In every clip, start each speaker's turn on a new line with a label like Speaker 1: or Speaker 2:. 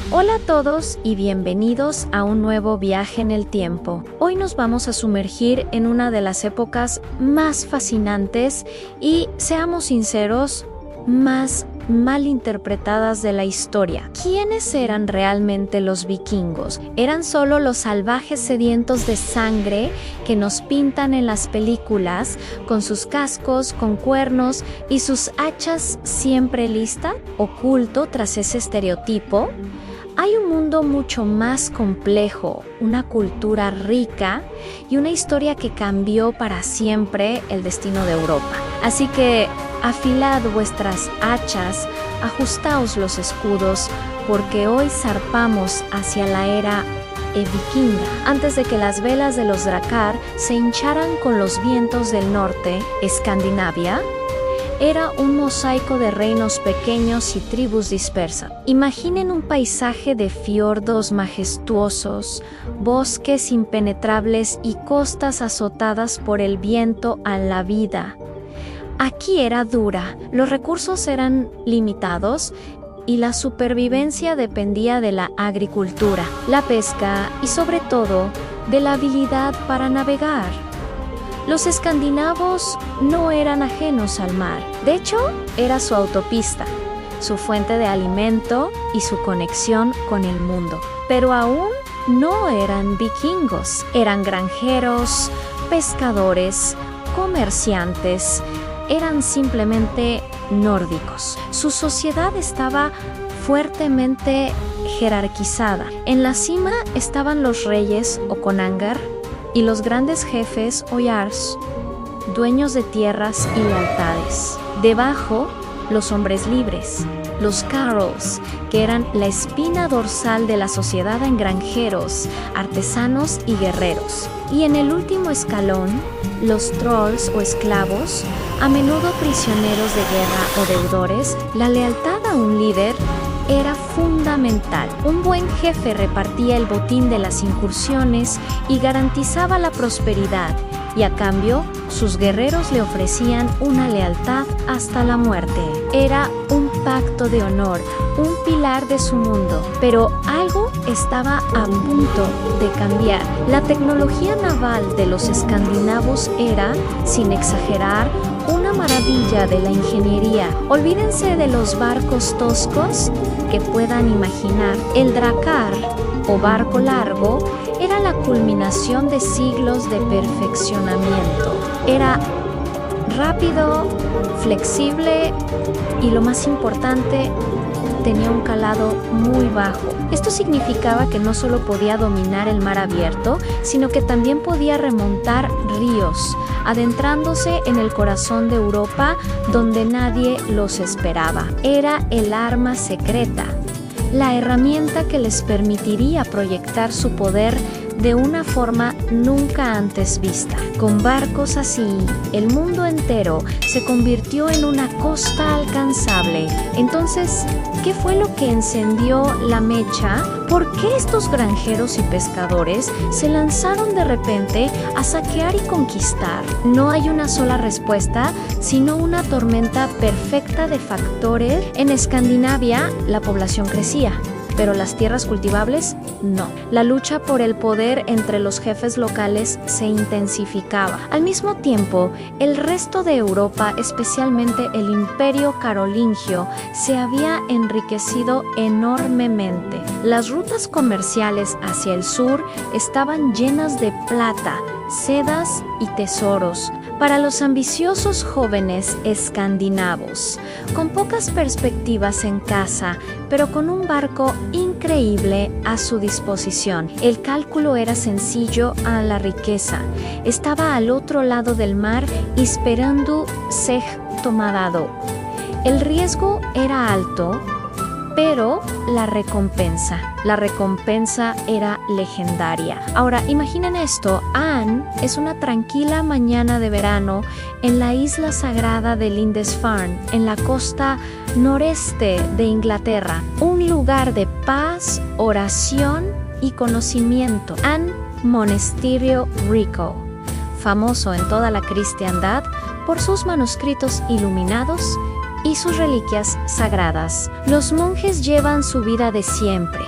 Speaker 1: Hola a todos y bienvenidos a un nuevo viaje en el tiempo. Hoy nos vamos a sumergir en una de las épocas más fascinantes y, seamos sinceros, más mal interpretadas de la historia. ¿Quiénes eran realmente los vikingos? ¿Eran solo los salvajes sedientos de sangre que nos pintan en las películas, con sus cascos, con cuernos y sus hachas siempre listas, oculto tras ese estereotipo? Hay un mundo mucho más complejo, una cultura rica y una historia que cambió para siempre el destino de Europa. Así que afilad vuestras hachas, ajustaos los escudos, porque hoy zarpamos hacia la era vikinga. Antes de que las velas de los Drakkar se hincharan con los vientos del norte, Escandinavia era un mosaico de reinos pequeños y tribus dispersas. Imaginen un paisaje de fiordos majestuosos, bosques impenetrables y costas azotadas por el viento a la vida. Aquí era dura, los recursos eran limitados y la supervivencia dependía de la agricultura, la pesca y sobre todo de la habilidad para navegar. Los escandinavos no eran ajenos al mar. De hecho, era su autopista, su fuente de alimento y su conexión con el mundo. Pero aún no eran vikingos. Eran granjeros, pescadores, comerciantes. Eran simplemente nórdicos. Su sociedad estaba fuertemente jerarquizada. En la cima estaban los reyes o konungar, y los grandes jefes o jarls, dueños de tierras y lealtades. Debajo, los hombres libres, los carls, que eran la espina dorsal de la sociedad en granjeros, artesanos y guerreros. Y en el último escalón, los trolls o esclavos, a menudo prisioneros de guerra o deudores. La lealtad a un líder era fundamental. Un buen jefe repartía el botín de las incursiones y garantizaba la prosperidad, y a cambio, sus guerreros le ofrecían una lealtad hasta la muerte. Era un pacto de honor, un pilar de su mundo, pero algo estaba a punto de cambiar. La tecnología naval de los escandinavos era, sin exagerar, una maravilla de la ingeniería. Olvídense de los barcos toscos que puedan imaginar. El Drakkar, o barco largo, era la culminación de siglos de perfeccionamiento. Era rápido, flexible y, lo más importante, tenía un calado muy bajo. Esto significaba que no solo podía dominar el mar abierto, sino que también podía remontar ríos, adentrándose en el corazón de Europa donde nadie los esperaba. Era el arma secreta, la herramienta que les permitiría proyectar su poder de una forma nunca antes vista. Con barcos así, el mundo entero se convirtió en una costa alcanzable. Entonces, ¿qué fue lo que encendió la mecha? ¿Por qué estos granjeros y pescadores se lanzaron de repente a saquear y conquistar? No hay una sola respuesta, sino una tormenta perfecta de factores. En Escandinavia, la población crecía, pero las tierras cultivables no. La lucha por el poder entre los jefes locales se intensificaba. Al mismo tiempo, el resto de Europa, especialmente el Imperio Carolingio, se había enriquecido enormemente. Las rutas comerciales hacia el sur estaban llenas de plata, sedas y tesoros para los ambiciosos jóvenes escandinavos, con pocas perspectivas en casa, pero con un barco increíble a su disposición. El cálculo era sencillo a la riqueza. Estaba al otro lado del mar esperando ser tomado. El riesgo era alto, pero la recompensa era legendaria. Ahora, imaginen esto. Anne es una tranquila mañana de verano en la isla sagrada de Lindisfarne, en la costa noreste de Inglaterra. Un lugar de paz, oración y conocimiento. Anne Monasterio Rico, famoso en toda la cristiandad por sus manuscritos iluminados y sus reliquias sagradas. Los monjes llevan su vida de siempre,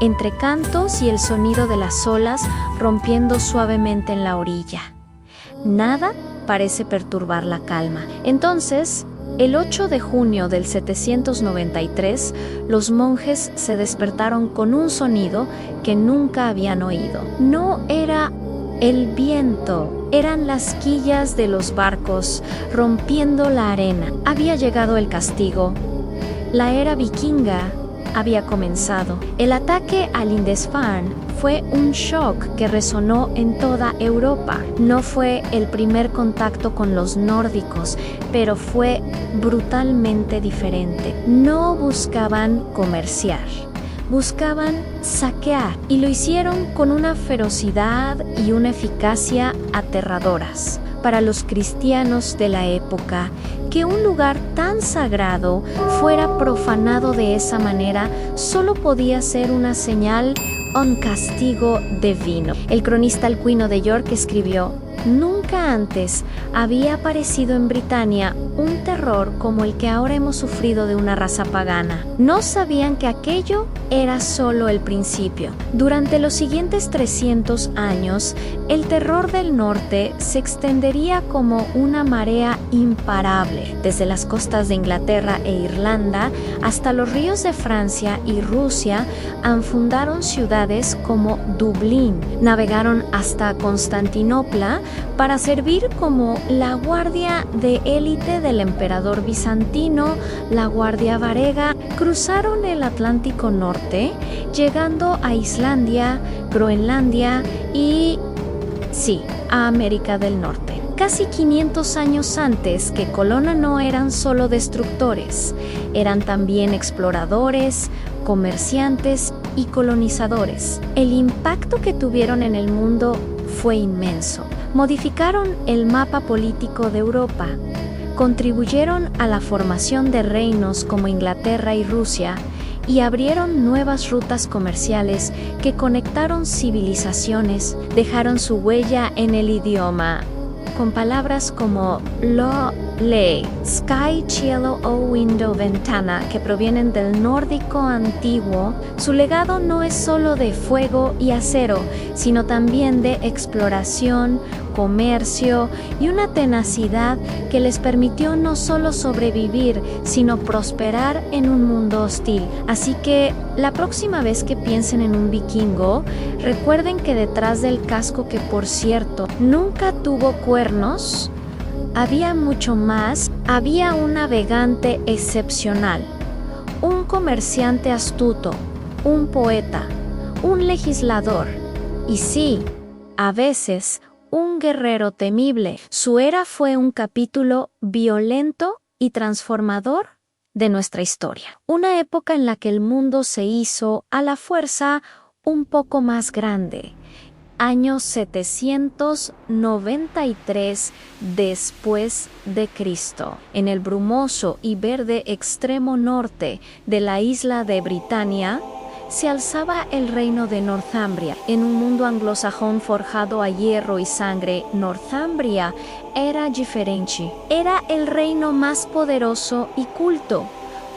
Speaker 1: entre cantos y el sonido de las olas rompiendo suavemente en la orilla. Nada parece perturbar la calma. Entonces, el 8 de junio del 793, los monjes se despertaron con un sonido que nunca habían oído. No era el viento, eran las quillas de los barcos rompiendo la arena. Había llegado el castigo. La era vikinga había comenzado. El ataque a Lindisfarne fue un shock que resonó en toda Europa. No fue el primer contacto con los nórdicos, pero fue brutalmente diferente. No buscaban comerciar, buscaban saquear, y lo hicieron con una ferocidad y una eficacia aterradoras. Para los cristianos de la época, que un lugar tan sagrado fuera profanado de esa manera solo podía ser una señal, un castigo divino. El cronista Alcuino de York escribió: nunca antes había aparecido en Britania un terror como el que ahora hemos sufrido de una raza pagana. No sabían que aquello era solo el principio. Durante los siguientes 300 años, el terror del norte se extendería como una marea imparable, desde las costas de Inglaterra e Irlanda hasta los ríos de Francia y Rusia. Fundaron ciudades como Dublín, navegaron hasta Constantinopla para servir como la guardia de élite del emperador bizantino, la guardia varega. Cruzaron el Atlántico Norte, llegando a Islandia, Groenlandia y, sí, a América del Norte. Casi 500 años antes que Colón no eran solo destructores, eran también exploradores, comerciantes y colonizadores. El impacto que tuvieron en el mundo fue inmenso. Modificaron el mapa político de Europa, contribuyeron a la formación de reinos como Inglaterra y Rusia y abrieron nuevas rutas comerciales que conectaron civilizaciones, dejaron su huella en el idioma, con palabras como lo, le, sky, cielo o window, ventana, que provienen del nórdico antiguo. Su legado no es solo de fuego y acero, sino también de exploración, comercio y una tenacidad que les permitió no solo sobrevivir, sino prosperar en un mundo hostil. Así que la próxima vez que piensen en un vikingo, recuerden que detrás del casco, que por cierto nunca tuvo cuernos, había mucho más. Había un navegante excepcional, un comerciante astuto, un poeta, un legislador y sí, a veces, un guerrero temible. Su era fue un capítulo violento y transformador de nuestra historia. Una época en la que el mundo se hizo a la fuerza un poco más grande. Año 793 después de Cristo. En el brumoso y verde extremo norte de la isla de Britania, se alzaba el reino de Northumbria. En un mundo anglosajón forjado a hierro y sangre, Northumbria era diferente. Era el reino más poderoso y culto,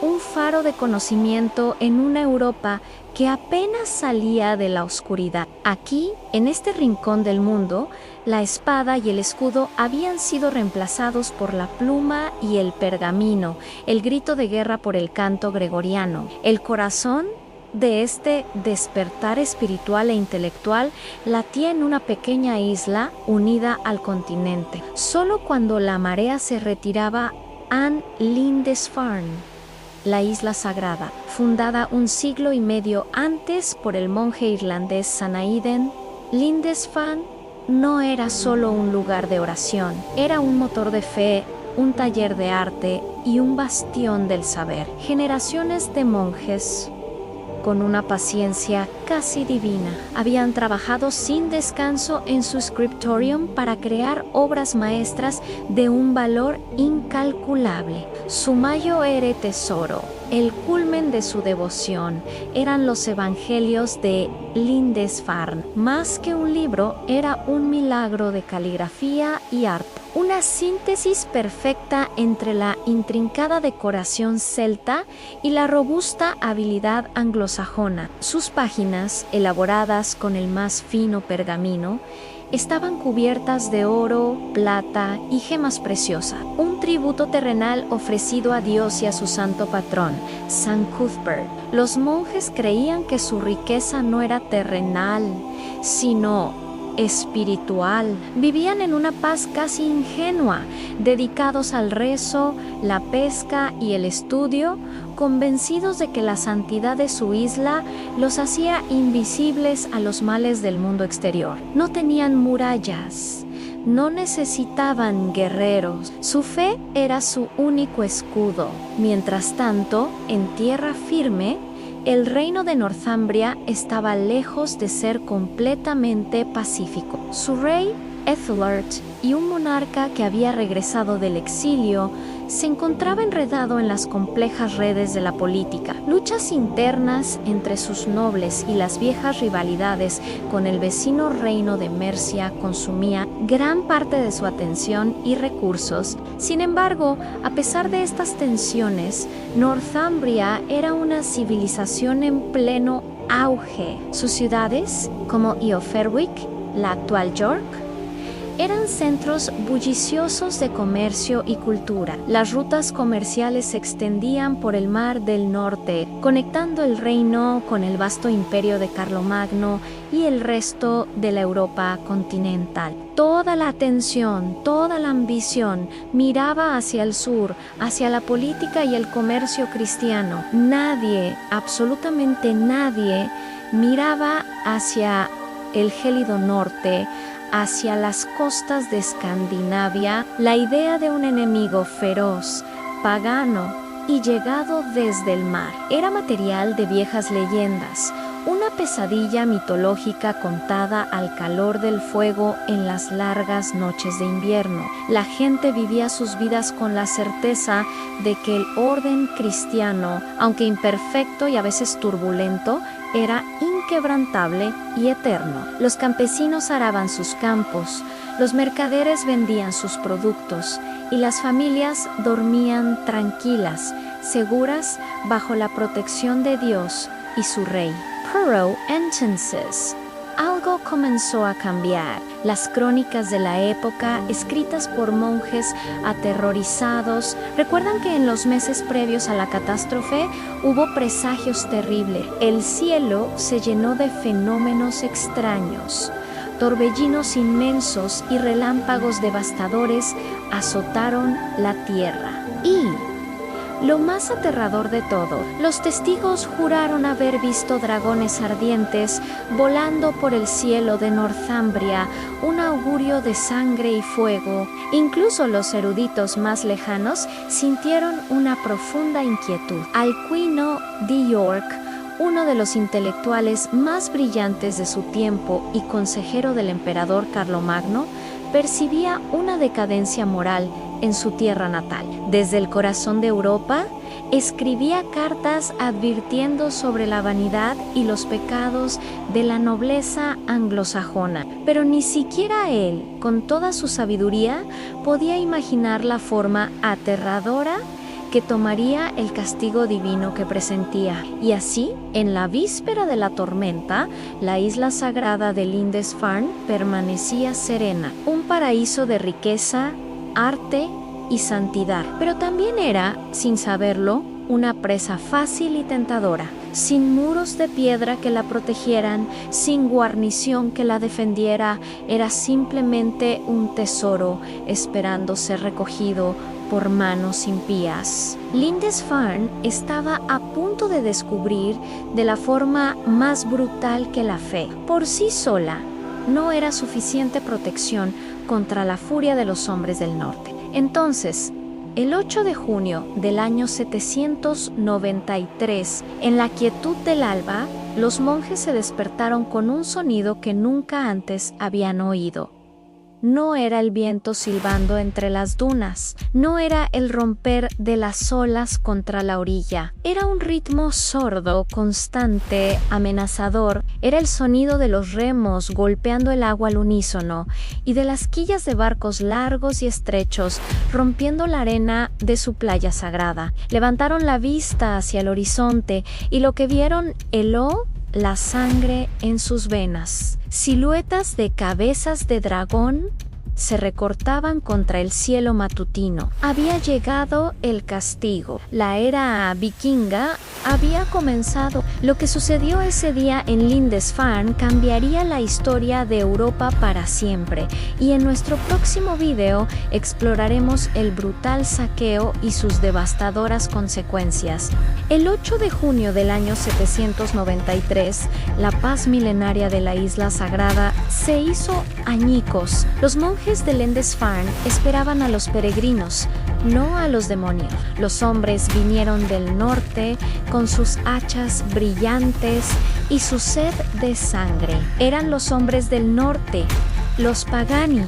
Speaker 1: un faro de conocimiento en una Europa que apenas salía de la oscuridad. Aquí, en este rincón del mundo, la espada y el escudo habían sido reemplazados por la pluma y el pergamino, el grito de guerra por el canto gregoriano. El corazón de este despertar espiritual e intelectual latía en una pequeña isla unida al continente. Solo cuando la marea se retiraba a Lindisfarne, la isla sagrada, fundada un siglo y medio antes por el monje irlandés Sanaíden, Lindisfarne no era solo un lugar de oración, era un motor de fe, un taller de arte y un bastión del saber. Generaciones de monjes, con una paciencia casi divina, habían trabajado sin descanso en su scriptorium para crear obras maestras de un valor incalculable. Su mayor tesoro, el culmen de su devoción, eran los evangelios de Lindisfarne. Más que un libro, era un milagro de caligrafía y arte. una síntesis perfecta entre la intrincada decoración celta y la robusta habilidad anglosajona. Sus páginas, elaboradas con el más fino pergamino, estaban cubiertas de oro, plata y gemas preciosas, un tributo terrenal ofrecido a Dios y a su santo patrón, San Cuthbert. Los monjes creían que su riqueza no era terrenal, sino espiritual. Vivían en una paz casi ingenua, dedicados al rezo, la pesca y el estudio, convencidos de que la santidad de su isla los hacía invisibles a los males del mundo exterior. No tenían murallas, no necesitaban guerreros, su fe era su único escudo. Mientras tanto, en tierra firme, el reino de Northumbria estaba lejos de ser completamente pacífico. Su rey, Ethelred, y un monarca que había regresado del exilio, se encontraba enredado en las complejas redes de la política. Luchas internas entre sus nobles y las viejas rivalidades con el vecino reino de Mercia consumía gran parte de su atención y recursos. Sin embargo, a pesar de estas tensiones, Northumbria era una civilización en pleno auge. Sus ciudades, como Eoferwick, la actual York, eran centros bulliciosos de comercio y cultura. Las rutas comerciales se extendían por el Mar del Norte, conectando el reino con el vasto imperio de Carlomagno y el resto de la Europa continental. Toda la atención, toda la ambición miraba hacia el sur, hacia la política y el comercio cristiano. Nadie, absolutamente nadie, miraba hacia el gélido norte, hacia las costas de Escandinavia. La idea de un enemigo feroz, pagano y llegado desde el mar era material de viejas leyendas, una pesadilla mitológica contada al calor del fuego en las largas noches de invierno. La gente vivía sus vidas con la certeza de que el orden cristiano, aunque imperfecto y a veces turbulento, era inquebrantable y eterno. Los campesinos araban sus campos, los mercaderes vendían sus productos y las familias dormían tranquilas, seguras bajo la protección de Dios y su rey. Pero entonces, algo comenzó a cambiar. Las crónicas de la época, escritas por monjes aterrorizados, recuerdan que en los meses previos a la catástrofe hubo presagios terribles. El cielo se llenó de fenómenos extraños. Torbellinos inmensos y relámpagos devastadores azotaron la tierra. Y lo más aterrador de todo, los testigos juraron haber visto dragones ardientes volando por el cielo de Northumbria, un augurio de sangre y fuego. Incluso los eruditos más lejanos sintieron una profunda inquietud. Alcuino de York, uno de los intelectuales más brillantes de su tiempo y consejero del emperador Carlomagno, percibía una decadencia moral en su tierra natal. Desde el corazón de Europa, escribía cartas advirtiendo sobre la vanidad y los pecados de la nobleza anglosajona. Pero ni siquiera él, con toda su sabiduría, podía imaginar la forma aterradora que tomaría el castigo divino que presentía. Y así, en la víspera de la tormenta, la isla sagrada de Lindisfarne permanecía serena, un paraíso de riqueza, arte y santidad. Pero también era, sin saberlo, una presa fácil y tentadora, sin muros de piedra que la protegieran, sin guarnición que la defendiera. Era simplemente un tesoro esperando ser recogido por manos impías. Lindisfarne estaba a punto de descubrir de la forma más brutal que la fe, por sí sola, no era suficiente protección contra la furia de los hombres del norte. Entonces, el 8 de junio del año 793, en la quietud del alba, los monjes se despertaron con un sonido que nunca antes habían oído. no era el viento silbando entre las dunas, no era el romper de las olas contra la orilla. Era un ritmo sordo, constante, amenazador. Era el sonido de los remos golpeando el agua al unísono y de las quillas de barcos largos y estrechos rompiendo la arena de su playa sagrada. Levantaron la vista hacia el horizonte y lo que vieron heló la sangre en sus venas. Siluetas de cabezas de dragón se recortaban contra el cielo matutino. Había llegado el castigo. La era vikinga había comenzado. Lo que sucedió ese día en Lindisfarne cambiaría la historia de Europa para siempre. Y en nuestro próximo video exploraremos el brutal saqueo y sus devastadoras consecuencias. El 8 de junio del año 793, la paz milenaria de la isla sagrada se hizo añicos. Los monjes de Lindisfarne esperaban a los peregrinos, no a los demonios. Los hombres vinieron del norte con sus hachas brillantes y su sed de sangre. Eran los hombres del norte, los Pagani,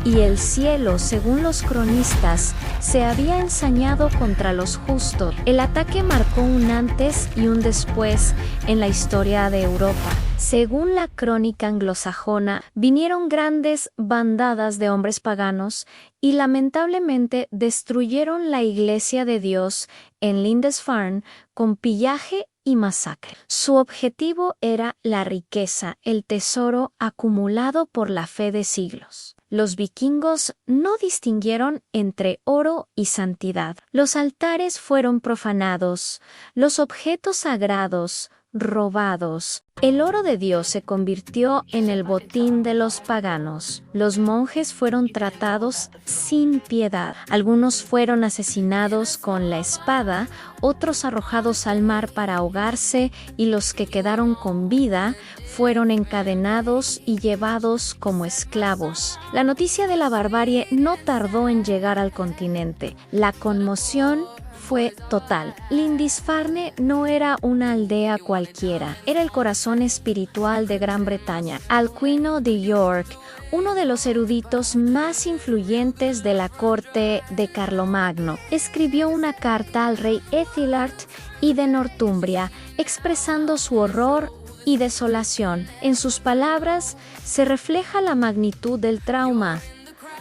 Speaker 1: y el cielo, según los cronistas, se había ensañado contra los justos. El ataque marcó un antes y un después en la historia de Europa. Según la crónica anglosajona, vinieron grandes bandadas de hombres paganos y lamentablemente destruyeron la iglesia de Dios en Lindisfarne con pillaje y masacre. Su objetivo era la riqueza, el tesoro acumulado por la fe de siglos. Los vikingos no distinguieron entre oro y santidad. Los altares fueron profanados, los objetos sagrados robados. El oro de Dios se convirtió en el botín de los paganos. Los monjes fueron tratados sin piedad. Algunos fueron asesinados con la espada, otros arrojados al mar para ahogarse, y los que quedaron con vida fueron encadenados y llevados como esclavos. La noticia de la barbarie no tardó en llegar al continente. La conmoción fue total. Lindisfarne no era una aldea cualquiera, era el corazón espiritual de Gran Bretaña. Alcuino de York, uno de los eruditos más influyentes de la corte de Carlomagno, escribió una carta al rey Ethilard I de Northumbria, expresando su horror y desolación. En sus palabras se refleja la magnitud del trauma.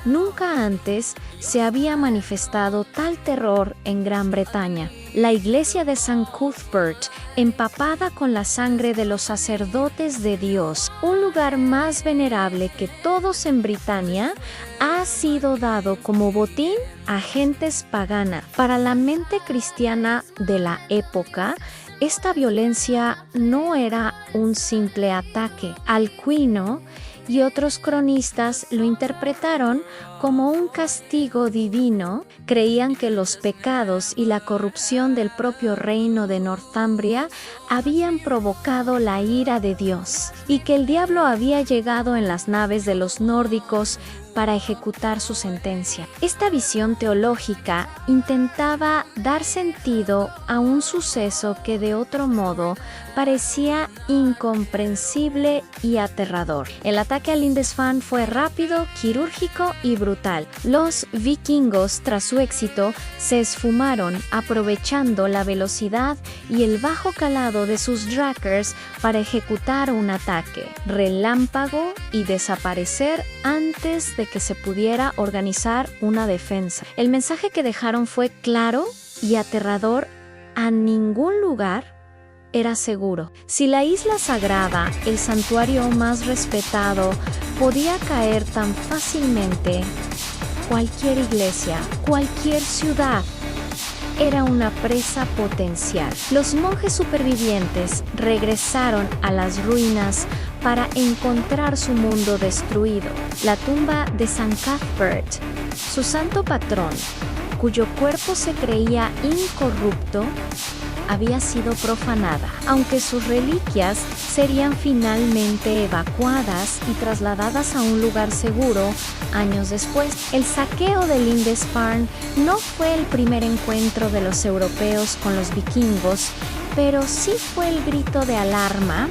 Speaker 1: Nunca antes se había manifestado tal terror en Gran Bretaña. La iglesia de San Cuthbert, empapada con la sangre de los sacerdotes de Dios, un lugar más venerable que todos en Britania, ha sido dado como botín a gentes paganas. Para la mente cristiana de la época, esta violencia no era un simple ataque. Alcuino y otros cronistas lo interpretaron como un castigo divino. Creían que los pecados y la corrupción del propio reino de Northumbria habían provocado la ira de Dios y que el diablo había llegado en las naves de los nórdicos para ejecutar su sentencia. Esta visión teológica intentaba dar sentido a un suceso que de otro modo parecía incomprensible y aterrador. El ataque a Lindisfarne fue rápido, quirúrgico y brutal. Los vikingos, tras su éxito, se esfumaron aprovechando la velocidad y el bajo calado de sus drakers para ejecutar un ataque relámpago y desaparecer antes de que se pudiera organizar una defensa. El mensaje que dejaron fue claro y aterrador: a ningún lugar era seguro. Si la isla sagrada, el santuario más respetado, podía caer tan fácilmente, cualquier iglesia, cualquier ciudad, era una presa potencial. Los monjes supervivientes regresaron a las ruinas para encontrar su mundo destruido. La tumba de San Cuthbert, su santo patrón, cuyo cuerpo se creía incorrupto, había sido profanada, aunque sus reliquias serían finalmente evacuadas y trasladadas a un lugar seguro años después. El saqueo de Lindisfarne no fue el primer encuentro de los europeos con los vikingos, pero sí fue el grito de alarma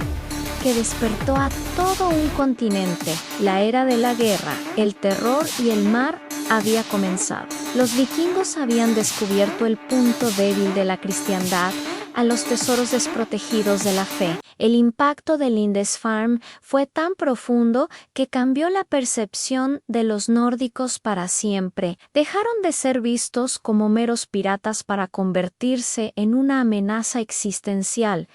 Speaker 1: que despertó a todo un continente. La era de la guerra, el terror y el mar había comenzado. Los vikingos habían descubierto el punto débil de la cristiandad, a los tesoros desprotegidos de la fe. El impacto de Lindisfarne fue tan profundo que cambió la percepción de los nórdicos para siempre. Dejaron de ser vistos como meros piratas para convertirse en una amenaza existencial.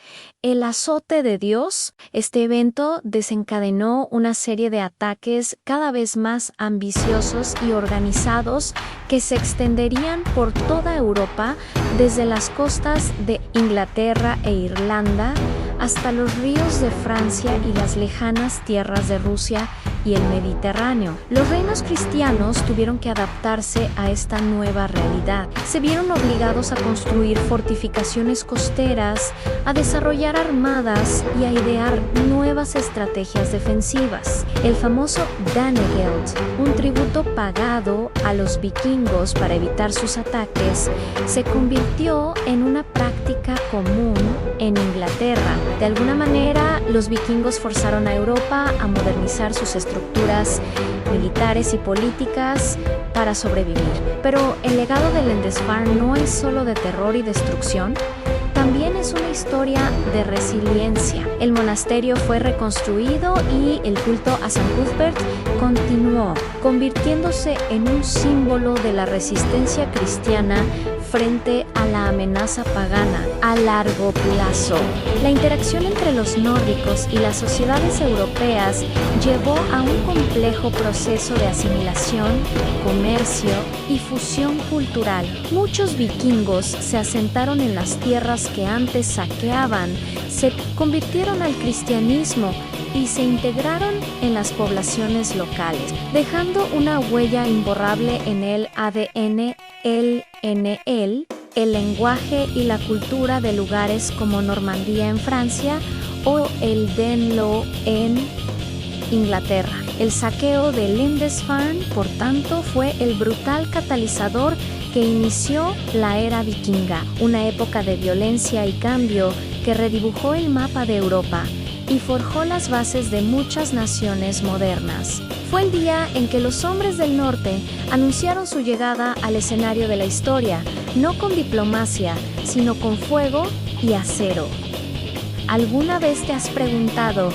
Speaker 1: El azote de Dios, este evento desencadenó una serie de ataques cada vez más ambiciosos y organizados que se extenderían por toda Europa, desde las costas de Inglaterra e Irlanda hasta los ríos de Francia y las lejanas tierras de Rusia y el Mediterráneo. Los reinos cristianos tuvieron que adaptarse a esta nueva realidad. Se vieron obligados a construir fortificaciones costeras, a desarrollar armadas y a idear nuevas estrategias defensivas. El famoso Danegeld, un tributo pagado a los vikingos para evitar sus ataques, se convirtió en una práctica común en Inglaterra. De alguna manera, los vikingos forzaron a Europa a modernizar sus estructuras militares y políticas para sobrevivir. Pero el legado de Lindisfarne no es solo de terror y destrucción, también es una historia de resiliencia. El monasterio fue reconstruido y el culto a San Cuthbert continuó, convirtiéndose en un símbolo de la resistencia cristiana frente a la amenaza pagana a largo plazo. La interacción entre los nórdicos y las sociedades europeas llevó a un complejo proceso de asimilación, comercio y fusión cultural. Muchos vikingos se asentaron en las tierras que antes saqueaban, se convirtieron al cristianismo y se integraron en las poblaciones locales, dejando una huella imborrable en el ADN, el lenguaje y la cultura de lugares como Normandía en Francia o el Danelaw en Inglaterra. El saqueo de Lindisfarne, por tanto, fue el brutal catalizador que inició la era vikinga, una época de violencia y cambio que redibujó el mapa de Europa y forjó las bases de muchas naciones modernas. Fue el día en que los hombres del norte anunciaron su llegada al escenario de la historia, no con diplomacia, sino con fuego y acero. ¿Alguna vez te has preguntado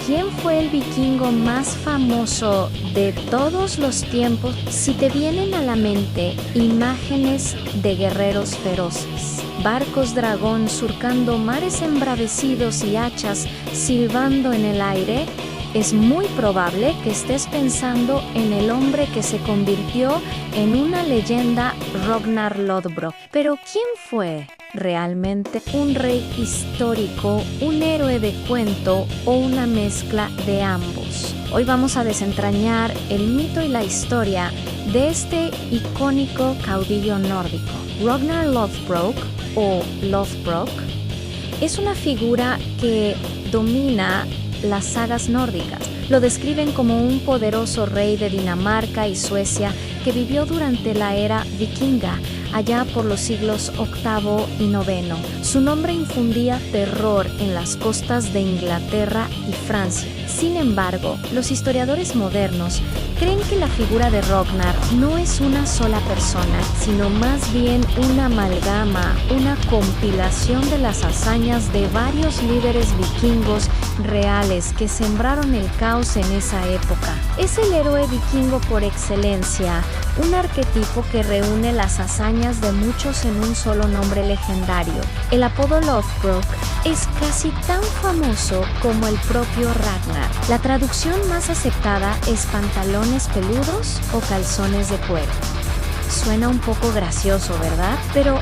Speaker 1: quién fue el vikingo más famoso de todos los tiempos? Si te vienen a la mente imágenes de guerreros feroces, barcos dragón surcando mares embravecidos y hachas silbando en el aire, es muy probable que estés pensando en el hombre que se convirtió en una leyenda, Ragnar Lodbrok. Pero ¿quién fue realmente? ¿Un rey histórico, un héroe de cuento o una mezcla de ambos? Hoy vamos a desentrañar el mito y la historia de este icónico caudillo nórdico. Ragnar Lothbrok o Lothbrok es una figura que domina las sagas nórdicas. Lo describen como un poderoso rey de Dinamarca y Suecia que vivió durante la era vikinga, allá por los siglos VIII y IX. Su nombre infundía terror en las costas de Inglaterra y Francia. Sin embargo, los historiadores modernos creen que la figura de Ragnar no es una sola persona, sino más bien una amalgama, una compilación de las hazañas de varios líderes vikingos reales que sembraron el caos en esa época. Es el héroe vikingo por excelencia, un arquetipo que reúne las hazañas de muchos en un solo nombre legendario. El apodo Lothbrok es casi tan famoso como el propio Ragnar. La traducción más aceptada es pantalones peludos o calzones de cuero. Suena un poco gracioso, ¿verdad? Pero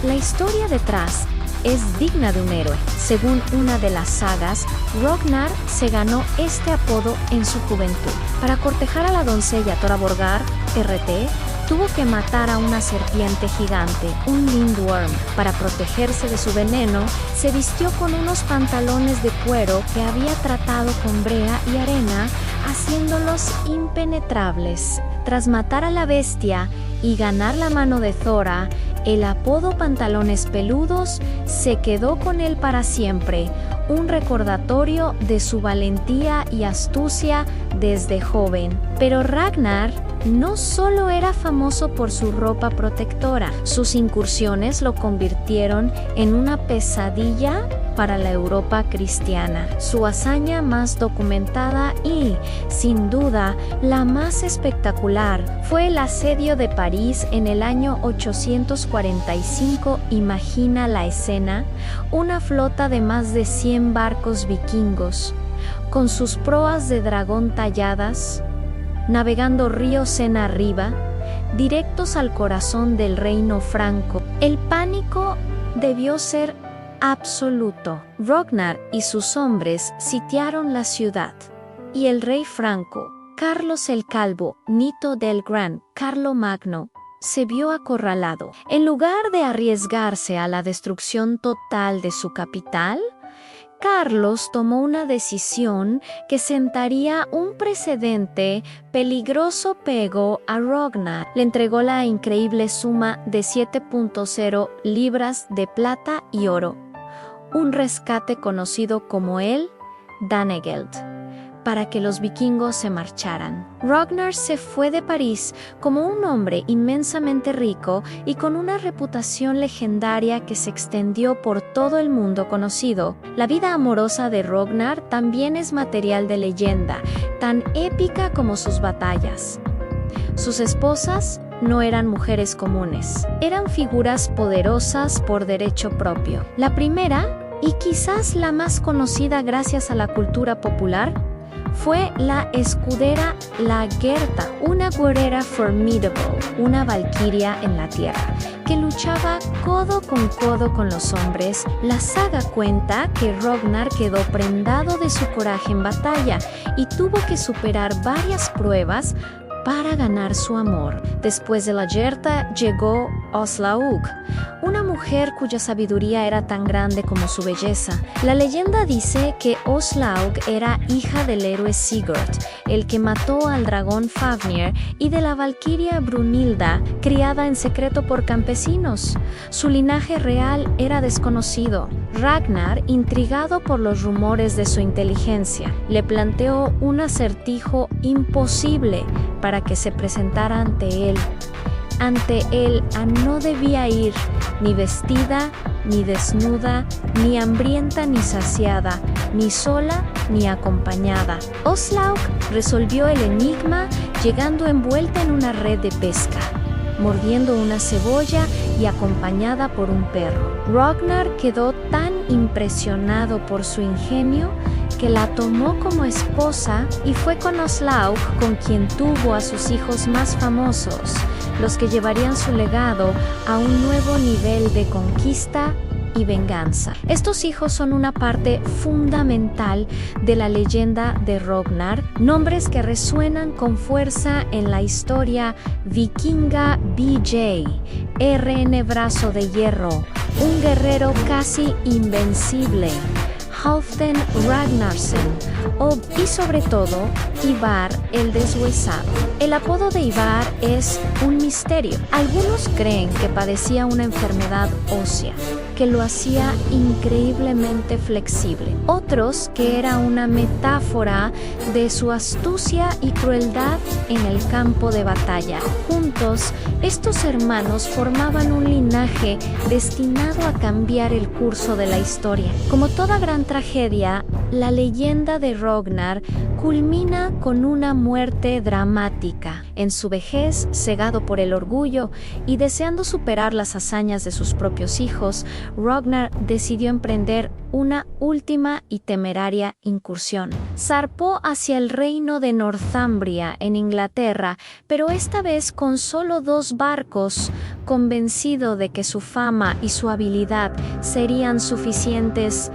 Speaker 1: la historia detrás es digna de un héroe. Según una de las sagas, Ragnar se ganó este apodo en su juventud. Para cortejar a la doncella Thora RT, tuvo que matar a una serpiente gigante, un lindworm. Para protegerse de su veneno, se vistió con unos pantalones de cuero que había tratado con brea y arena, haciéndolos impenetrables. Tras matar a la bestia y ganar la mano de Thora, el apodo pantalones peludos se quedó con él para siempre, un recordatorio de su valentía y astucia desde joven. Pero Ragnar no solo era famoso por su ropa protectora, sus incursiones lo convirtieron en una pesadilla para la Europa cristiana. Su hazaña más documentada y, sin duda, la más espectacular fue el asedio de París en el año 845. Imagina la escena: una flota de más de 100 barcos vikingos, con sus proas de dragón talladas, navegando río Sena arriba, directos al corazón del reino franco. El pánico debió ser absoluto. Ragnar y sus hombres sitiaron la ciudad, y el rey franco, Carlos el Calvo, nieto del gran Carlomagno, se vio acorralado. En lugar de arriesgarse a la destrucción total de su capital, Carlos tomó una decisión que sentaría un precedente peligroso. Pegó a Ragnar. Le entregó la increíble suma de 7.0 libras de plata y oro, un rescate conocido como el Danegeld, para que los vikingos se marcharan. Ragnar se fue de París como un hombre inmensamente rico y con una reputación legendaria que se extendió por todo el mundo conocido. La vida amorosa de Ragnar también es material de leyenda, tan épica como sus batallas. Sus esposas no eran mujeres comunes, eran figuras poderosas por derecho propio. La primera, y quizás la más conocida gracias a la cultura popular, fue la escudera Lagertha, una guerrera formidable, una valquiria en la tierra, que luchaba codo con los hombres. La saga cuenta que Ragnar quedó prendado de su coraje en batalla y tuvo que superar varias pruebas para ganar su amor. Después de Lagertha llegó Aslaug, una mujer cuya sabiduría era tan grande como su belleza. La leyenda dice que Aslaug era hija del héroe Sigurd, el que mató al dragón Fafnir, y de la valquiria Brunhilda, criada en secreto por campesinos. Su linaje real era desconocido. Ragnar, intrigado por los rumores de su inteligencia, le planteó un acertijo imposible para que se presentara ante él. Ante él no debía ir ni vestida, ni desnuda, ni hambrienta, ni saciada, ni sola, ni acompañada. Aslaug resolvió el enigma llegando envuelta en una red de pesca, mordiendo una cebolla y acompañada por un perro. Ragnar quedó tan impresionado por su ingenio que la tomó como esposa y fue con Aslaug con quien tuvo a sus hijos más famosos, los que llevarían su legado a un nuevo nivel de conquista y venganza. Estos hijos son una parte fundamental de la leyenda de Ragnar, nombres que resuenan con fuerza en la historia vikinga. BJ, RN Brazo de Hierro, un guerrero casi invencible, Halfdan Ragnarsson, y sobre todo Ivar el Deshuesado. El apodo de Ivar es un misterio. Algunos creen que padecía una enfermedad ósea que lo hacía increíblemente flexible. Otros que era una metáfora de su astucia y crueldad en el campo de batalla. Juntos, estos hermanos formaban un linaje destinado a cambiar el curso de la historia. Como toda gran tragedia, la leyenda de Ragnar culmina con una muerte dramática. En su vejez, cegado por el orgullo y deseando superar las hazañas de sus propios hijos, Ragnar decidió emprender una última y temeraria incursión. Zarpó hacia el reino de Northumbria en Inglaterra, pero esta vez con solo 2 barcos, convencido de que su fama y su habilidad serían suficientes.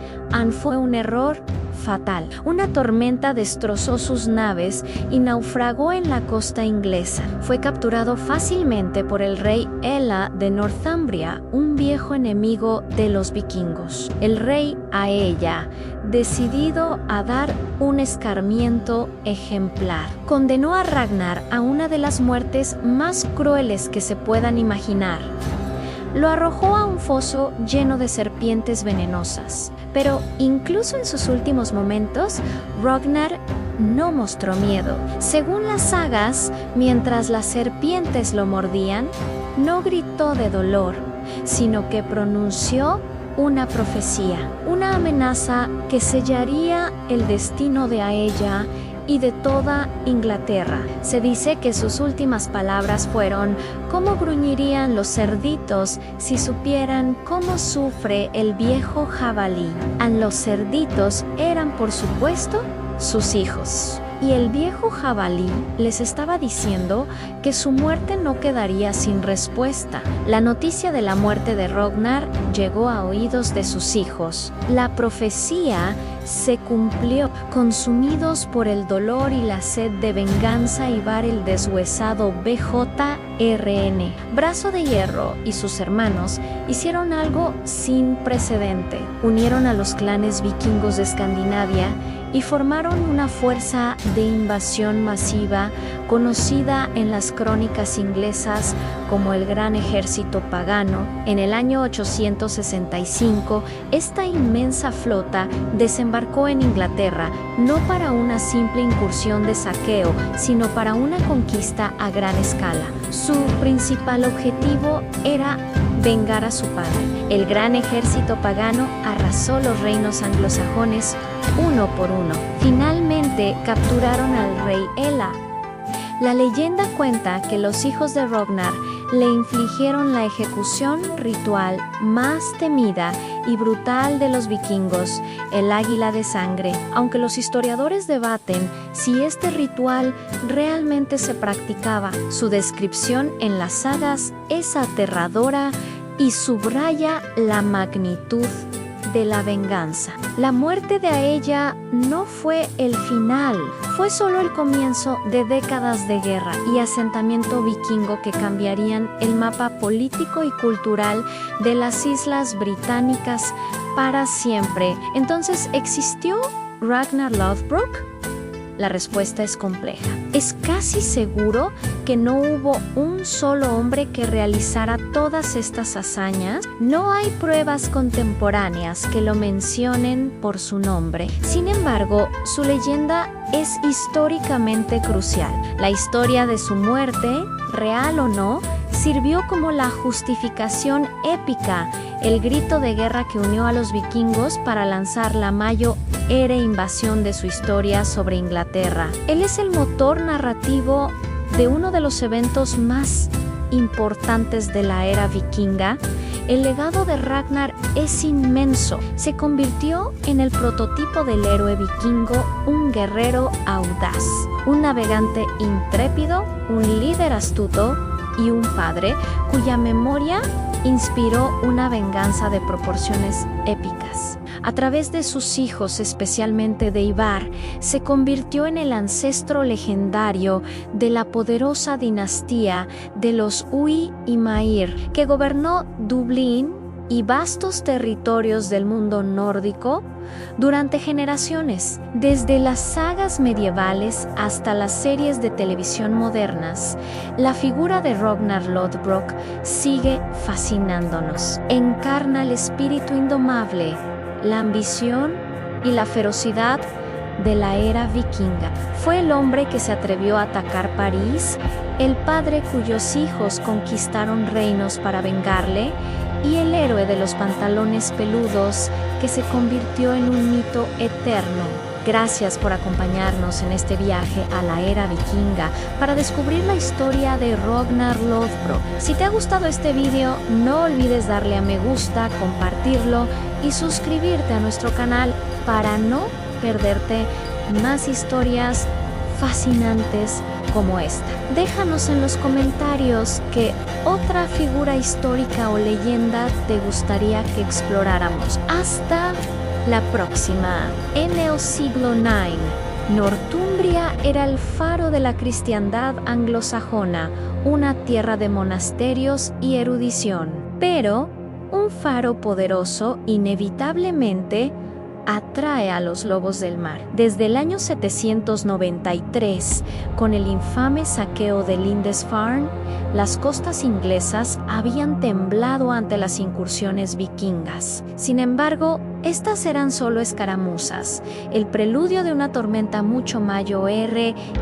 Speaker 1: Fue un error fatal. Una tormenta destrozó sus naves y naufragó en la costa inglesa. Fue capturado fácilmente por el rey Ella de Northumbria, un viejo enemigo de los vikingos. El rey Aella, decidido a dar un escarmiento ejemplar, condenó a Ragnar a una de las muertes más crueles que se puedan imaginar. lo arrojó a un foso lleno de serpientes venenosas. Pero incluso en sus últimos momentos, Ragnar no mostró miedo. Según las sagas, mientras las serpientes lo mordían, no gritó de dolor, sino que pronunció una profecía, una amenaza que sellaría el destino de Aella y de toda Inglaterra. Se dice que sus últimas palabras fueron: ¿cómo gruñirían los cerditos si supieran cómo sufre el viejo jabalí? Los cerditos eran, por supuesto, sus hijos. Y el viejo jabalí les estaba diciendo que su muerte no quedaría sin respuesta. La noticia de la muerte de Ragnar llegó a oídos de sus hijos. La profecía se cumplió. Consumidos por el dolor y la sed de venganza, Ivar el deshuesado BJRN, Brazo de Hierro, y sus hermanos hicieron algo sin precedente. Unieron a los clanes vikingos de Escandinavia y formaron una fuerza de invasión masiva conocida en las crónicas inglesas como el Gran Ejército Pagano. En el año 865, esta inmensa flota desembarcó en Inglaterra, no para una simple incursión de saqueo, sino para una conquista a gran escala. Su principal objetivo era vengar a su padre. El gran ejército pagano arrasó los reinos anglosajones uno por uno. Finalmente capturaron al rey Ela. La leyenda cuenta que los hijos de Ragnar le infligieron la ejecución ritual más temida y brutal de los vikingos, el águila de sangre. Aunque los historiadores debaten si este ritual realmente se practicaba, su descripción en las sagas es aterradora y subraya la magnitud de la venganza. La muerte de Aella no fue el final, fue solo el comienzo de décadas de guerra y asentamiento vikingo que cambiarían el mapa político y cultural de las islas británicas para siempre. Entonces, ¿existió Ragnar Lothbrok? La respuesta es compleja. Es casi seguro que no hubo un solo hombre que realizara todas estas hazañas. No hay pruebas contemporáneas que lo mencionen por su nombre. Sin embargo, su leyenda es históricamente crucial. La historia de su muerte, real o no, sirvió como la justificación épica, el grito de guerra que unió a los vikingos para lanzar la mayor invasión de su historia sobre Inglaterra. Él es el motor narrativo de uno de los eventos más importantes de la era vikinga. El legado de Ragnar es inmenso. Se convirtió en el prototipo del héroe vikingo, un guerrero audaz, un navegante intrépido, un líder astuto y un padre cuya memoria inspiró una venganza de proporciones épicas. A través de sus hijos, especialmente de Ivar, se convirtió en el ancestro legendario de la poderosa dinastía de los Ui y Mair, que gobernó Dublín y vastos territorios del mundo nórdico durante generaciones. Desde las sagas medievales hasta las series de televisión modernas, la figura de Ragnar Lothbrok sigue fascinándonos. Encarna el espíritu indomable, la ambición y la ferocidad de la era vikinga. Fue el hombre que se atrevió a atacar París, el padre cuyos hijos conquistaron reinos para vengarle, y el héroe de los pantalones peludos que se convirtió en un mito eterno. Gracias por acompañarnos en este viaje a la era vikinga para descubrir la historia de Ragnar Lothbrok. Si te ha gustado este video, no olvides darle a me gusta, compartirlo y suscribirte a nuestro canal para no perderte más historias fascinantes como esta. Déjanos en los comentarios qué otra figura histórica o leyenda te gustaría que exploráramos. Hasta la próxima. En el siglo IX, Northumbria era el faro de la cristiandad anglosajona, una tierra de monasterios y erudición. Pero un faro poderoso inevitablemente atrae a los lobos del mar. Desde el año 793, con el infame saqueo de Lindisfarne, las costas inglesas habían temblado ante las incursiones vikingas. Sin embargo, estas eran solo escaramuzas, el preludio de una tormenta mucho mayor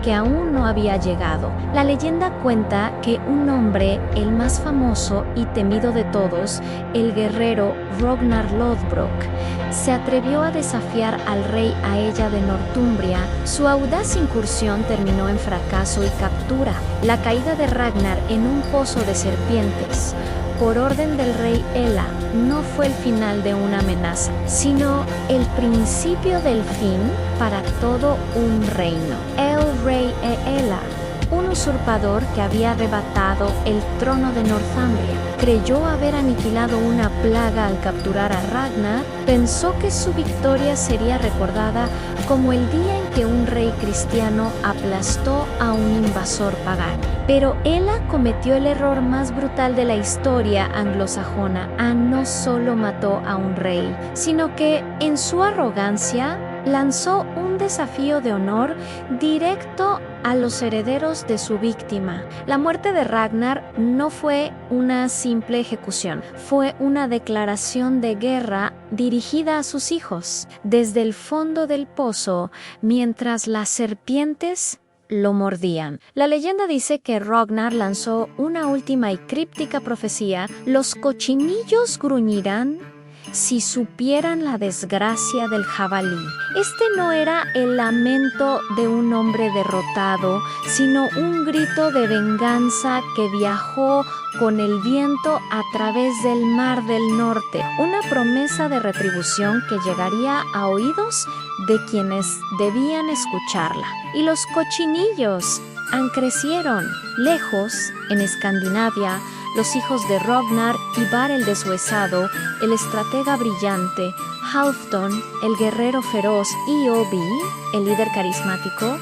Speaker 1: que aún no había llegado. La leyenda cuenta que un hombre, el más famoso y temido de todos, el guerrero Ragnar Lodbrok, se atrevió a desafiar al rey Aella de Northumbria. Su audaz incursión terminó en fracaso y captura. La caída de Ragnar en un pozo de serpientes, por orden del rey Ela, no fue el final de una amenaza, sino el principio del fin para todo un reino. El rey Ela, un usurpador que había arrebatado el trono de Northumbria, creyó haber aniquilado una plaga al capturar a Ragnar. Pensó que su victoria sería recordada como el día en que un rey cristiano aplastó a un invasor pagano. Pero Ela cometió el error más brutal de la historia anglosajona. No solo mató a un rey, sino que, en su arrogancia, lanzó un desafío de honor directo a los herederos de su víctima. La muerte de Ragnar no fue una simple ejecución, fue una declaración de guerra dirigida a sus hijos. Desde el fondo del pozo, mientras las serpientes lo mordían. La leyenda dice que Ragnar lanzó una última y críptica profecía: los cochinillos gruñirán si supieran la desgracia del jabalí. Este no era el lamento de un hombre derrotado, sino un grito de venganza que viajó con el viento a través del Mar del Norte, una promesa de retribución que llegaría a oídos de quienes debían escucharla. Y los cochinillos crecieron lejos, en Escandinavia. Los hijos de Ragnar, Ivar el deshuesado, el estratega brillante, Halfdan, el guerrero feroz, y Obi, el líder carismático,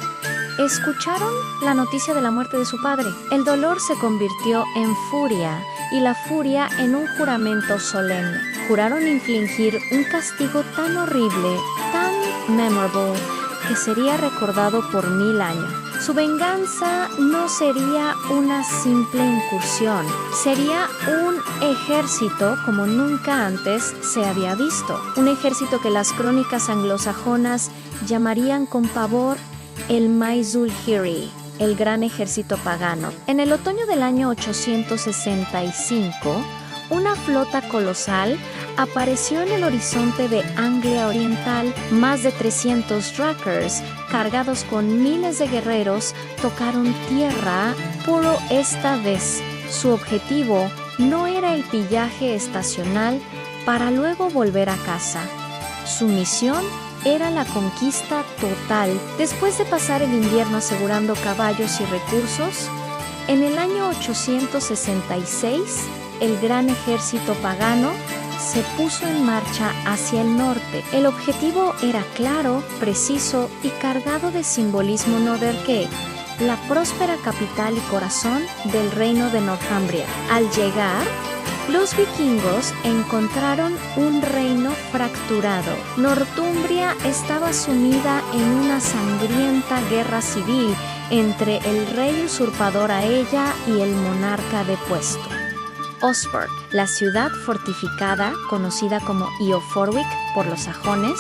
Speaker 1: escucharon la noticia de la muerte de su padre. El dolor se convirtió en furia y la furia en un juramento solemne. Juraron infligir un castigo tan horrible, tan memorable, que sería recordado por 1000 años. Su venganza no sería una simple incursión, sería un ejército como nunca antes se había visto. Un ejército que las crónicas anglosajonas llamarían con pavor el Maesulhiri, el gran ejército pagano. En el otoño del año 865, una flota colosal apareció en el horizonte de Anglia Oriental. Más de 300 Drakkars, cargados con miles de guerreros, tocaron tierra. Pero esta vez, su objetivo no era el pillaje estacional para luego volver a casa. Su misión era la conquista total. Después de pasar el invierno asegurando caballos y recursos, en el año 866, el gran ejército pagano se puso en marcha hacia el norte. El objetivo era claro, preciso y cargado de simbolismo norderque: la próspera capital y corazón del reino de Northumbria. Al llegar, los vikingos encontraron un reino fracturado. Northumbria estaba sumida en una sangrienta guerra civil entre el rey usurpador Aella y el monarca depuesto. Osberg, la ciudad fortificada, conocida como Eoforwick por los sajones,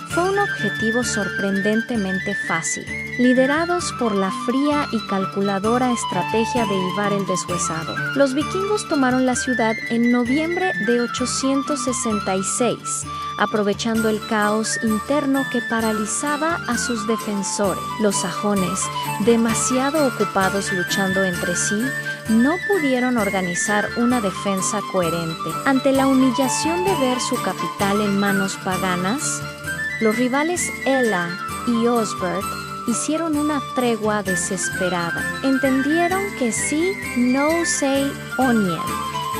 Speaker 1: fue un objetivo sorprendentemente fácil. Liderados por la fría y calculadora estrategia de Ivar el deshuesado, los vikingos tomaron la ciudad en noviembre de 866, aprovechando el caos interno que paralizaba a sus defensores. Los sajones, demasiado ocupados luchando entre sí, no pudieron organizar una defensa coherente. Ante la humillación de ver su capital en manos paganas, los rivales Ela y Osberg hicieron una tregua desesperada. Entendieron que si no se unían,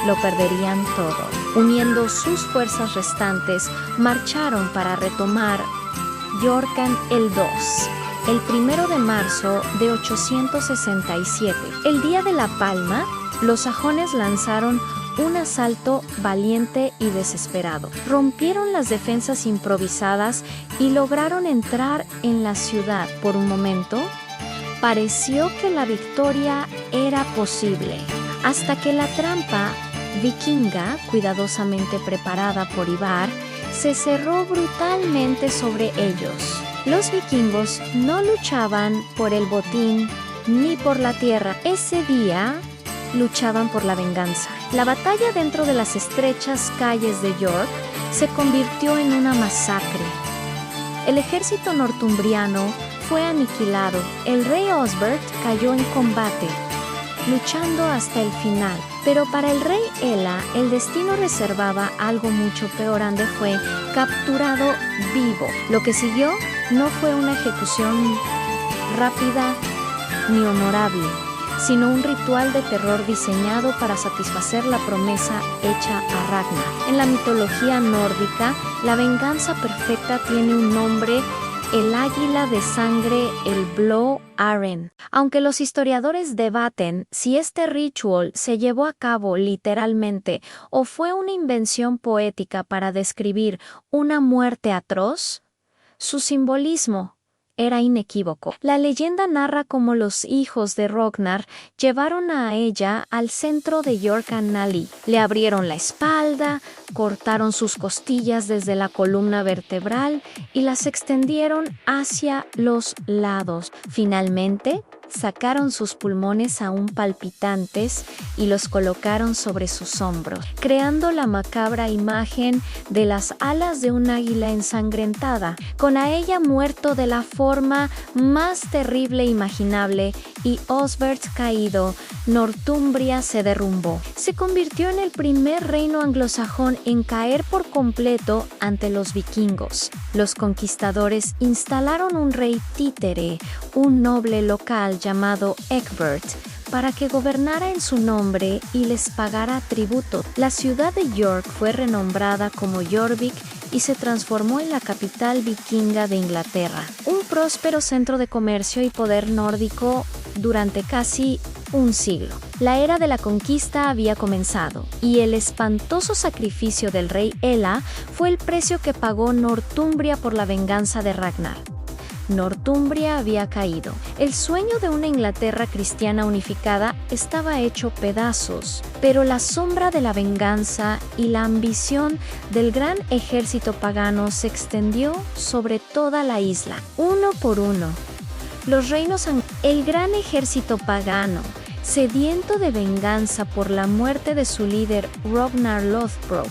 Speaker 1: lo perderían todo. Uniendo sus fuerzas restantes, marcharon para retomar Yorkan el 2. El 1 de marzo de 867, el día de la palma, los sajones lanzaron un asalto valiente y desesperado. Rompieron las defensas improvisadas y lograron entrar en la ciudad. Por un momento, pareció que la victoria era posible, hasta que la trampa vikinga, cuidadosamente preparada por Ivar, se cerró brutalmente sobre ellos. Los vikingos no luchaban por el botín ni por la tierra. Ese día luchaban por la venganza. La batalla dentro de las estrechas calles de York se convirtió en una masacre. El ejército northumbriano fue aniquilado. El rey Osbert cayó en combate, luchando hasta el final. Pero para el rey Ela, el destino reservaba algo mucho peor. Ande fue capturado vivo. Lo que siguió no fue una ejecución rápida ni honorable, sino un ritual de terror diseñado para satisfacer la promesa hecha a Ragnar. En la mitología nórdica, la venganza perfecta tiene un nombre: el águila de sangre, el Blå Aren. Aunque los historiadores debaten si este ritual se llevó a cabo literalmente o fue una invención poética para describir una muerte atroz, su simbolismo era inequívoco. La leyenda narra cómo los hijos de Ragnar llevaron a ella al centro de York Annali. Le abrieron la espalda, cortaron sus costillas desde la columna vertebral y las extendieron hacia los lados. Finalmente, sacaron sus pulmones aún palpitantes y los colocaron sobre sus hombros, creando la macabra imagen de las alas de un águila ensangrentada, con a ella muerto de la forma más terrible imaginable, y Osbert caído. Northumbria se derrumbó. Se convirtió en el primer reino anglosajón en caer por completo ante los vikingos. Los conquistadores instalaron un rey títere, un noble local llamado Egbert, para que gobernara en su nombre y les pagara tributo. La ciudad de York fue renombrada como Jorvik y se transformó en la capital vikinga de Inglaterra, un próspero centro de comercio y poder nórdico durante casi un siglo. La era de la conquista había comenzado, y el espantoso sacrificio del rey Ela fue el precio que pagó Northumbria por la venganza de Ragnar. Northumbria había caído. El sueño de una Inglaterra cristiana unificada estaba hecho pedazos, pero la sombra de la venganza y la ambición del gran ejército pagano se extendió sobre toda la isla. Uno por uno, los reinos el gran ejército pagano, sediento de venganza por la muerte de su líder Ragnar Lothbrok,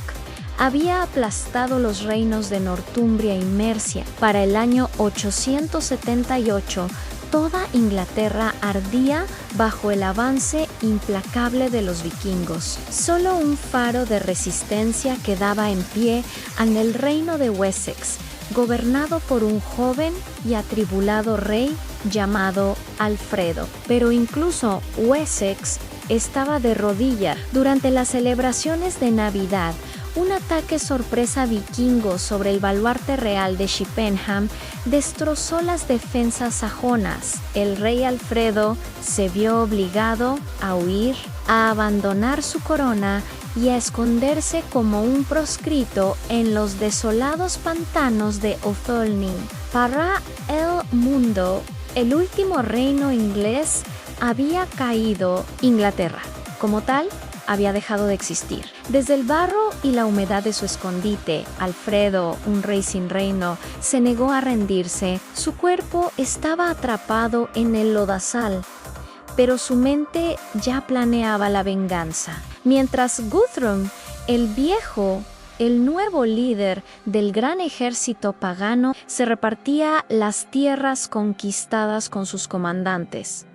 Speaker 1: había aplastado los reinos de Northumbria y Mercia. Para el año 878, toda Inglaterra ardía bajo el avance implacable de los vikingos. Solo un faro de resistencia quedaba en pie en el reino de Wessex, gobernado por un joven y atribulado rey llamado Alfredo. Pero incluso Wessex estaba de rodillas. Durante las celebraciones de Navidad, un ataque sorpresa vikingo sobre el baluarte real de Chippenham destrozó las defensas sajonas. El rey Alfredo se vio obligado a huir, a abandonar su corona y a esconderse como un proscrito en los desolados pantanos de Athelney. Para el mundo, el último reino inglés había caído. Inglaterra, como tal, había dejado de existir. Desde el barro y la humedad de su escondite, Alfredo, un rey sin reino, se negó a rendirse. Su cuerpo estaba atrapado en el lodazal, pero su mente ya planeaba la venganza. Mientras Guthrum, el nuevo líder del gran ejército pagano, se repartía las tierras conquistadas con sus comandantes,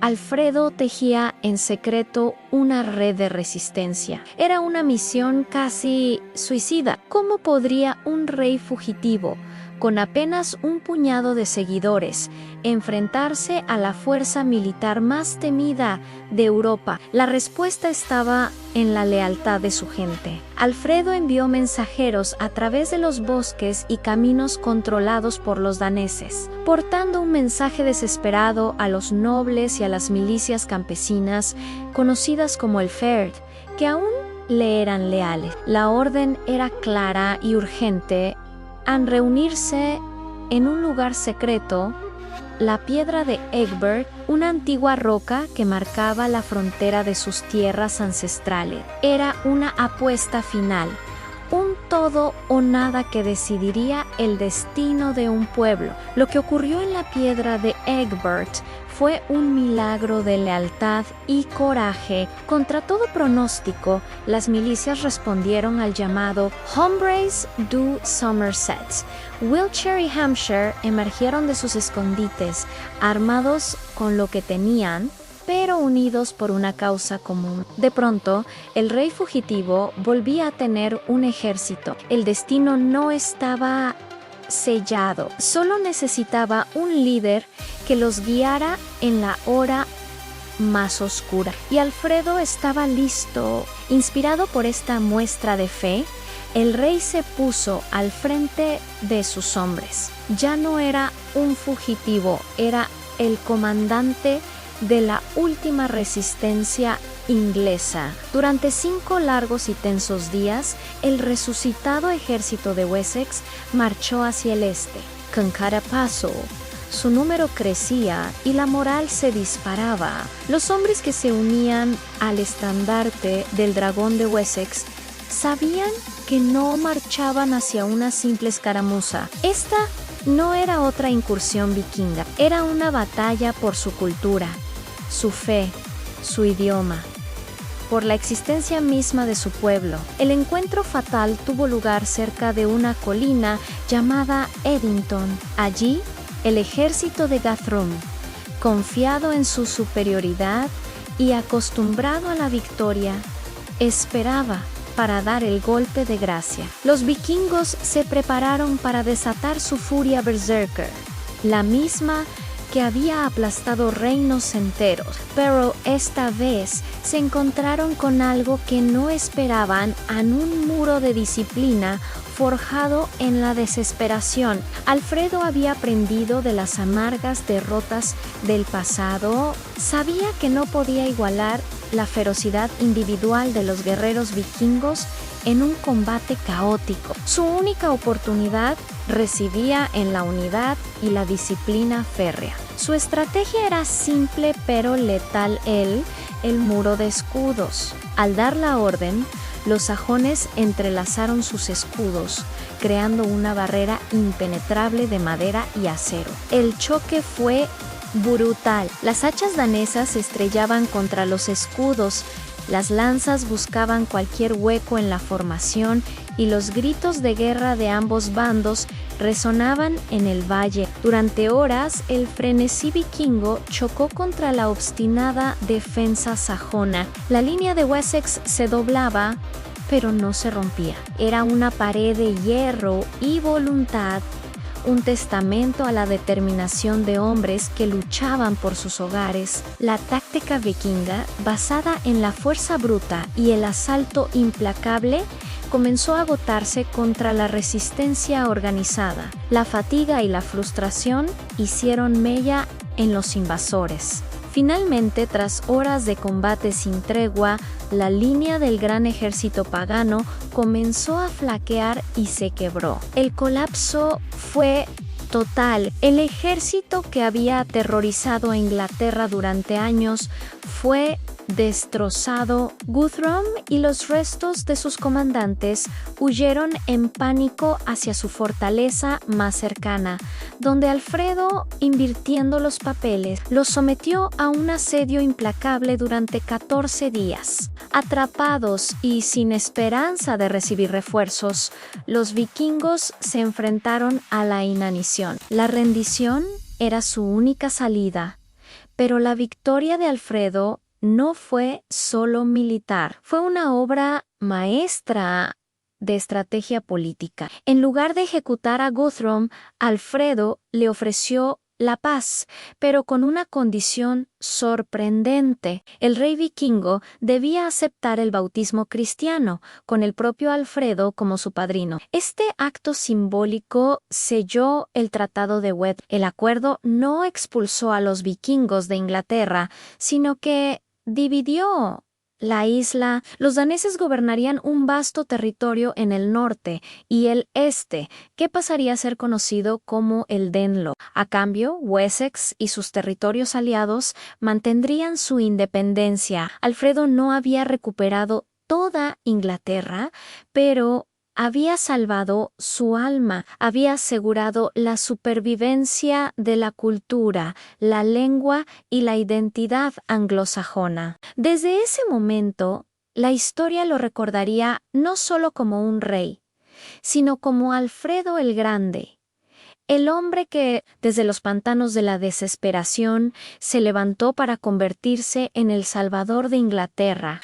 Speaker 1: Alfredo tejía en secreto una red de resistencia. Era una misión casi suicida. ¿Cómo podría un rey fugitivo, con apenas un puñado de seguidores, enfrentarse a la fuerza militar más temida de Europa? La respuesta estaba en la lealtad de su gente. Alfredo envió mensajeros a través de los bosques y caminos controlados por los daneses, portando un mensaje desesperado a los nobles y a las milicias campesinas, conocidas como el Fyrd, que aún le eran leales. La orden era clara y urgente: al reunirse en un lugar secreto, la piedra de Egbert, una antigua roca que marcaba la frontera de sus tierras ancestrales. Era una apuesta final, un todo o nada que decidiría el destino de un pueblo. Lo que ocurrió en la piedra de Egbert fue un milagro de lealtad y coraje. Contra todo pronóstico, las milicias respondieron al llamado Hombres du Somerset. Wiltshire y Hampshire emergieron de sus escondites, armados con lo que tenían, pero unidos por una causa común. De pronto, el rey fugitivo volvía a tener un ejército. El destino no estaba sellado, solo necesitaba un líder que los guiara en la hora más oscura. Y Alfredo estaba listo. Inspirado por esta muestra de fe, el rey se puso al frente de sus hombres. Ya no era un fugitivo, era el comandante de la última resistencia inglesa. Durante 5 largos y tensos días, el resucitado ejército de Wessex marchó hacia el este. Con cada paso, su número crecía y la moral se disparaba. Los hombres que se unían al estandarte del dragón de Wessex sabían que no marchaban hacia una simple escaramuza. Esta no era otra incursión vikinga, era una batalla por su cultura, su fe, su idioma, por la existencia misma de su pueblo. El encuentro fatal tuvo lugar cerca de una colina llamada Eddington. Allí, el ejército de Guthrum, confiado en su superioridad y acostumbrado a la victoria, esperaba para dar el golpe de gracia. Los vikingos se prepararon para desatar su furia berserker, la misma que había aplastado reinos enteros, pero esta vez se encontraron con algo que no esperaban: en un muro de disciplina forjado en la desesperación. Alfredo había aprendido de las amargas derrotas del pasado. Sabía que no podía igualar la ferocidad individual de los guerreros vikingos en un combate caótico. Su única oportunidad residía en la unidad y la disciplina férrea. Su estrategia era simple pero letal: el muro de escudos. Al dar la orden, los sajones entrelazaron sus escudos, creando una barrera impenetrable de madera y acero. El choque fue brutal. Las hachas danesas se estrellaban contra los escudos, las lanzas buscaban cualquier hueco en la formación y los gritos de guerra de ambos bandos resonaban en el valle. Durante horas, el frenesí vikingo chocó contra la obstinada defensa sajona. La línea de Wessex se doblaba, pero no se rompía. Era una pared de hierro y voluntad, un testamento a la determinación de hombres que luchaban por sus hogares. La táctica vikinga, basada en la fuerza bruta y el asalto implacable, comenzó a agotarse contra la resistencia organizada. La fatiga y la frustración hicieron mella en los invasores. Finalmente, tras horas de combate sin tregua, la línea del gran ejército pagano comenzó a flaquear y se quebró. El colapso fue total. El ejército que había aterrorizado a Inglaterra durante años fue destrozado. Guthrum y los restos de sus comandantes huyeron en pánico hacia su fortaleza más cercana, donde Alfredo, invirtiendo los papeles, los sometió a un asedio implacable durante 14 días. Atrapados y sin esperanza de recibir refuerzos, los vikingos se enfrentaron a la inanición. La rendición era su única salida, pero la victoria de Alfredo no fue solo militar, fue una obra maestra de estrategia política. En lugar de ejecutar a Guthrum, Alfredo le ofreció la paz, pero con una condición sorprendente. El rey vikingo debía aceptar el bautismo cristiano, con el propio Alfredo como su padrino. Este acto simbólico selló el Tratado de Wed. El acuerdo no expulsó a los vikingos de Inglaterra, sino que dividió la isla, los daneses gobernarían un vasto territorio en el norte y el este, que pasaría a ser conocido como el Danelaw. A cambio, Wessex y sus territorios aliados mantendrían su independencia. Alfredo no había recuperado toda Inglaterra, pero había salvado su alma, había asegurado la supervivencia de la cultura, la lengua y la identidad anglosajona. Desde ese momento, la historia lo recordaría no solo como un rey, sino como Alfredo el Grande, el hombre que, desde los pantanos de la desesperación, se levantó para convertirse en el salvador de Inglaterra.